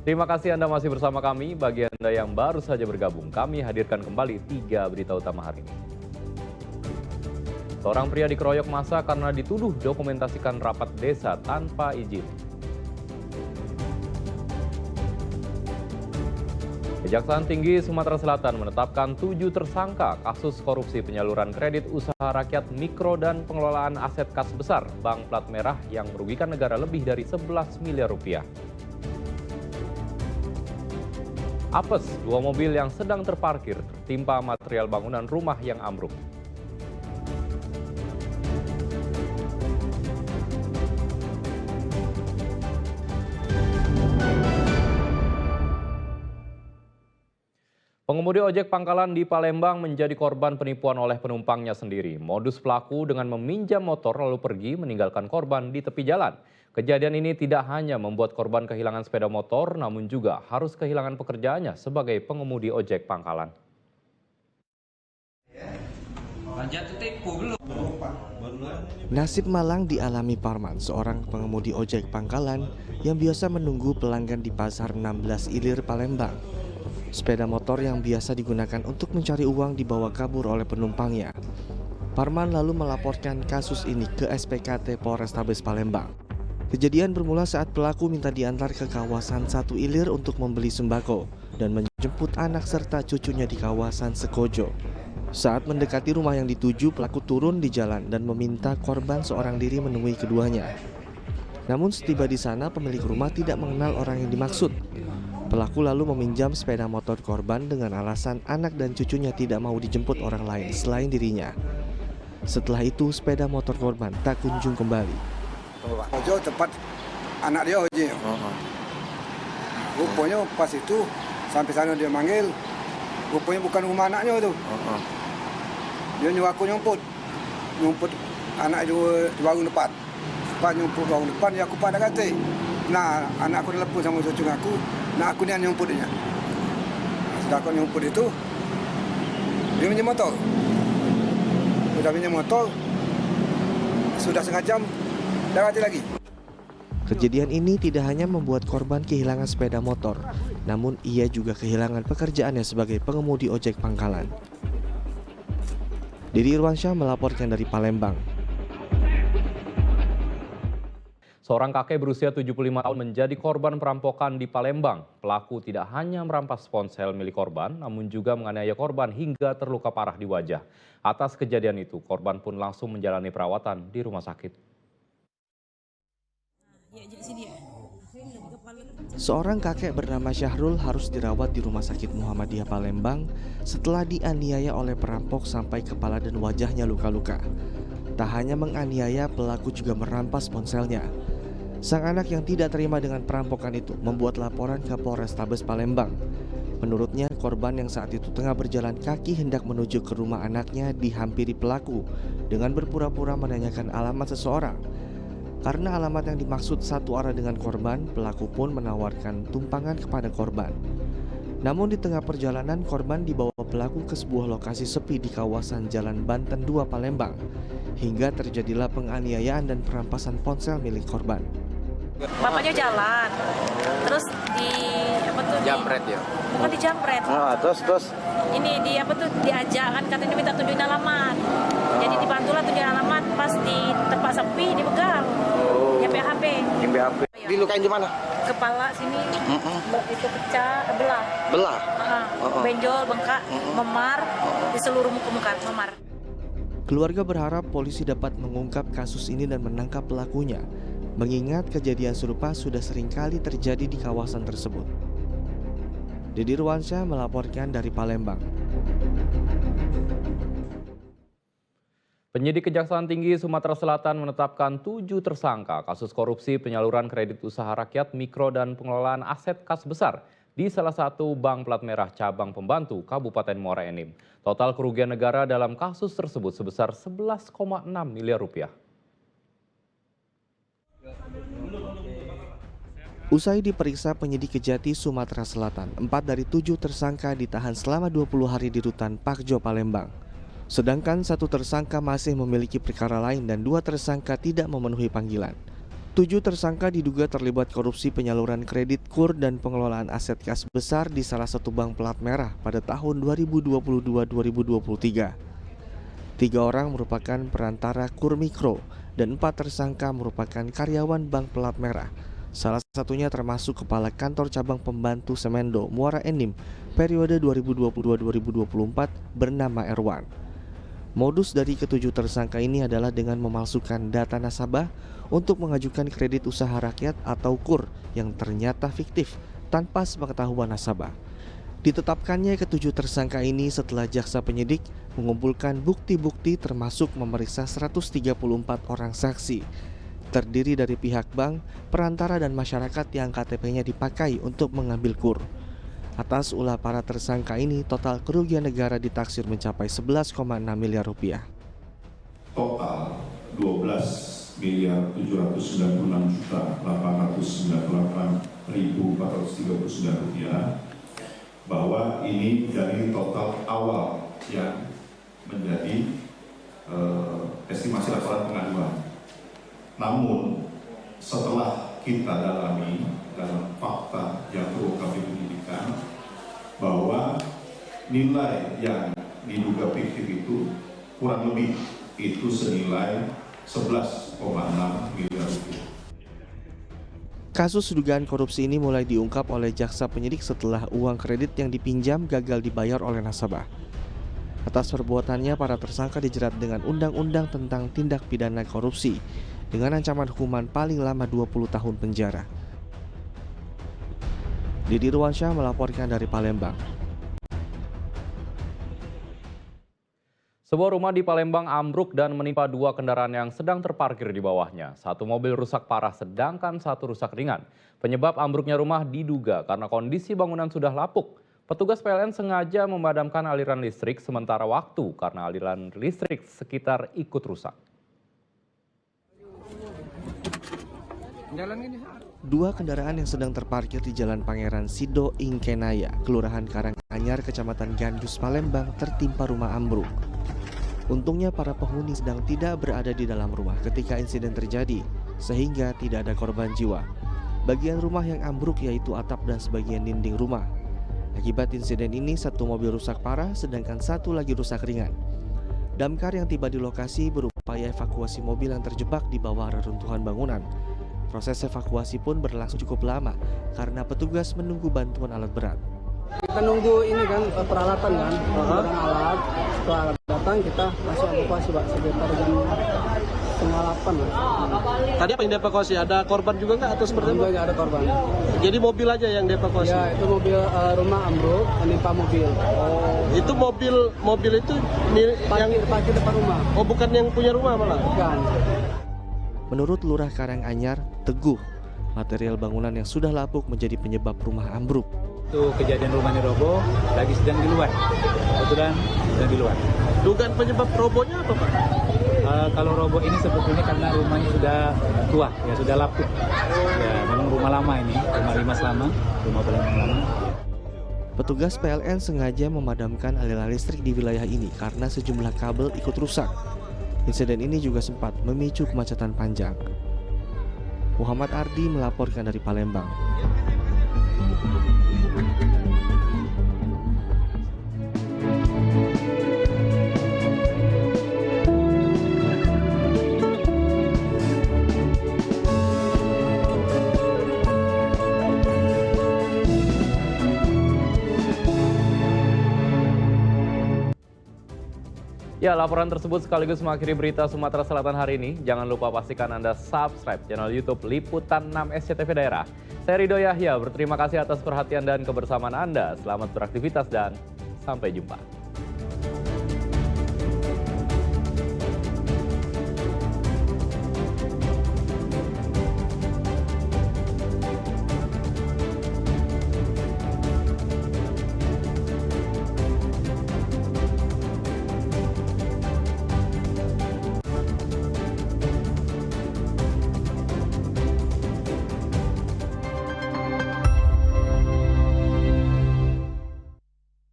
Terima kasih Anda masih bersama kami. Bagi Anda yang baru saja bergabung, kami hadirkan kembali 3 berita utama hari ini. Seorang pria dikeroyok massa karena dituduh dokumentasikan rapat desa tanpa izin. Kejaksaan Tinggi Sumatera Selatan menetapkan 7 tersangka kasus korupsi penyaluran kredit usaha rakyat mikro dan pengelolaan aset kas besar Bank Plat Merah yang merugikan negara lebih dari 11 miliar rupiah. Apes, 2 mobil yang sedang terparkir tertimpa material bangunan rumah yang ambruk. Pengemudi ojek pangkalan di Palembang menjadi korban penipuan oleh penumpangnya sendiri. Modus pelaku dengan meminjam motor lalu pergi meninggalkan korban di tepi jalan. Kejadian ini tidak hanya membuat korban kehilangan sepeda motor, namun juga harus kehilangan pekerjaannya sebagai pengemudi ojek pangkalan. Nasib malang dialami Parman, seorang pengemudi ojek pangkalan yang biasa menunggu pelanggan di Pasar 16 Ilir, Palembang. Sepeda motor yang biasa digunakan untuk mencari uang dibawa kabur oleh penumpangnya. Parman lalu melaporkan kasus ini ke SPKT Polrestabes Palembang. Kejadian bermula saat pelaku minta diantar ke kawasan 1 Ilir untuk membeli sembako dan menjemput anak serta cucunya di kawasan Sekojo. Saat mendekati rumah yang dituju, pelaku turun di jalan dan meminta korban seorang diri menemui keduanya. Namun setiba di sana, pemilik rumah tidak mengenal orang yang dimaksud. Pelaku lalu meminjam sepeda motor korban dengan alasan anak dan cucunya tidak mau dijemput orang lain selain dirinya. Setelah itu, sepeda motor korban tak kunjung kembali. Ojo tepat anak dia Oji. Rupanya pas itu sampai sana dia manggil. Rupanya bukan rumah anaknya itu. Dia nyuruh aku nyumput anak itu di warung depan. Pas nyumput warung depan, ya aku pada kata. Nah, anak aku telepon sama cucu aku. Nah, aku ni yang nyumput dia. Sudah aku nyumput itu, dia pinjam motor. Sudah pinjam motor, sudah setengah jam, dah mati lagi. Kejadian ini tidak hanya membuat korban kehilangan sepeda motor, namun ia juga kehilangan pekerjaannya sebagai pengemudi ojek pangkalan. Didi Irwansyah melaporkan dari Palembang. Seorang kakek berusia 75 tahun menjadi korban perampokan di Palembang. Pelaku tidak hanya merampas ponsel milik korban, namun juga menganiaya korban hingga terluka parah di wajah. Atas kejadian itu, korban pun langsung menjalani perawatan di rumah sakit. Seorang kakek bernama Syahrul harus dirawat di Rumah Sakit Muhammadiyah Palembang setelah dianiaya oleh perampok sampai kepala dan wajahnya luka-luka. Tak hanya menganiaya, pelaku juga merampas ponselnya. Sang anak yang tidak terima dengan perampokan itu membuat laporan ke Polrestabes Palembang. Menurutnya, korban yang saat itu tengah berjalan kaki hendak menuju ke rumah anaknya dihampiri pelaku dengan berpura-pura menanyakan alamat seseorang. Karena alamat yang dimaksud satu arah dengan korban, pelaku pun menawarkan tumpangan kepada korban. Namun di tengah perjalanan, korban dibawa pelaku ke sebuah lokasi sepi di kawasan Jalan Banten 2 Palembang. Hingga terjadilah penganiayaan dan perampasan ponsel milik korban. Bapaknya jalan, terus Jambret ya? bukan dijambret. Terus Diajak kan katanya minta tunjukin alamat. Jadi dibantulah tunjukin alamat, pas di tempat sepi dipegang. Ya PHP. Dilukain di mana? Kepala sini itu pecah, belah. Belah. Benjol, bengkak, memar di seluruh muka memar. Keluarga berharap polisi dapat mengungkap kasus ini dan menangkap pelakunya, mengingat kejadian serupa sudah sering kali terjadi di kawasan tersebut. Didi Irwansyah melaporkan dari Palembang. Penyidik Kejaksaan Tinggi Sumatera Selatan menetapkan 7 tersangka kasus korupsi penyaluran kredit usaha rakyat mikro dan pengelolaan aset kas besar di salah satu bank plat merah cabang pembantu Kabupaten Muara Enim. Total kerugian negara dalam kasus tersebut sebesar 11,6 miliar rupiah. Usai diperiksa penyidik Kejati Sumatera Selatan, 4 dari 7 tersangka ditahan selama 20 hari di Rutan Pakjo Palembang. Sedangkan 1 tersangka masih memiliki perkara lain dan 2 tersangka tidak memenuhi panggilan. 7 tersangka diduga terlibat korupsi penyaluran kredit KUR dan pengelolaan aset kas besar di salah satu bank plat merah pada tahun 2022-2023. 3 orang merupakan perantara KUR Mikro dan 4 tersangka merupakan karyawan bank plat merah. Salah satunya termasuk Kepala Kantor Cabang Pembantu Semendo Muara Enim periode 2022-2024 bernama Erwan. Modus dari ketujuh tersangka ini adalah dengan memalsukan data nasabah untuk mengajukan kredit usaha rakyat atau KUR yang ternyata fiktif tanpa sepengetahuan nasabah. Ditetapkannya ketujuh tersangka ini setelah jaksa penyidik mengumpulkan bukti-bukti termasuk memeriksa 134 orang saksi, terdiri dari pihak bank, perantara dan masyarakat yang KTP-nya dipakai untuk mengambil KUR. Atas ulah para tersangka ini, total kerugian negara ditaksir mencapai 11,6 miliar rupiah. Total 12.796.898.439 rupiah, bahwa ini dari total awal yang menjadi estimasi laporan pengaduan. Namun setelah kita dalami dalam fakta yang perlu kami penyidikan, bahwa nilai yang diduga fiktif itu kurang lebih itu senilai 11,6 miliar rupiah. Kasus dugaan korupsi ini mulai diungkap oleh jaksa penyidik setelah uang kredit yang dipinjam gagal dibayar oleh nasabah. Atas perbuatannya, para tersangka dijerat dengan Undang-Undang tentang Tindak Pidana Korupsi dengan ancaman hukuman paling lama 20 tahun penjara. Didi Ruansyah melaporkan dari Palembang. Sebuah rumah di Palembang ambruk dan menimpa 2 kendaraan yang sedang terparkir di bawahnya. 1 mobil rusak parah sedangkan 1 rusak ringan. Penyebab ambruknya rumah diduga karena kondisi bangunan sudah lapuk. Petugas PLN sengaja memadamkan aliran listrik sementara waktu karena aliran listrik sekitar ikut rusak. 2 kendaraan yang sedang terparkir di Jalan Pangeran Sido Ingkenaya, Kelurahan Karanganyar, Kecamatan Gandus, Palembang tertimpa rumah ambruk. Untungnya para penghuni sedang tidak berada di dalam rumah ketika insiden terjadi, sehingga tidak ada korban jiwa. Bagian rumah yang ambruk yaitu atap dan sebagian dinding rumah. Akibat insiden ini 1 mobil rusak parah sedangkan 1 lagi rusak ringan. Damkar yang tiba di lokasi berupaya evakuasi mobil yang terjebak di bawah reruntuhan bangunan. Proses evakuasi pun berlangsung cukup lama karena petugas menunggu bantuan alat berat. Kita nunggu ini kan peralatan kan, alat. Setelah alat datang kita langsung evakuasi Pak sekitar jam 7:30 lah. Tadi apa yang dievakuasi? Ada korban juga nggak atau seperti apa? Nggak ada korban. Jadi mobil aja yang dievakuasi? Ya itu mobil rumah ambruk menimpa mobil. Itu mobil itu yang parkir depan rumah. Oh bukan yang punya rumah malah? Bukan. Menurut Lurah Karanganyar, Teguh, material bangunan yang sudah lapuk menjadi penyebab rumah ambruk. Itu kejadian rumahnya roboh, lagi sedang di luar. Kebetulan sedang di luar. Dugaan penyebab robohnya apa Pak? Kalau roboh ini sebetulnya karena rumahnya sudah tua, ya sudah lapuk. Ya, memang rumah lama ini, rumah limas lama, rumah Palembang lama. Petugas PLN sengaja memadamkan aliran listrik di wilayah ini karena sejumlah kabel ikut rusak. Insiden ini juga sempat memicu kemacetan panjang. Muhammad Ardi melaporkan dari Palembang. Ya, laporan tersebut sekaligus mengakhiri berita Sumatera Selatan hari ini. Jangan lupa pastikan Anda subscribe channel YouTube Liputan 6 SCTV Daerah. Saya Ridho Yahya, berterima kasih atas perhatian dan kebersamaan Anda. Selamat beraktivitas dan sampai jumpa.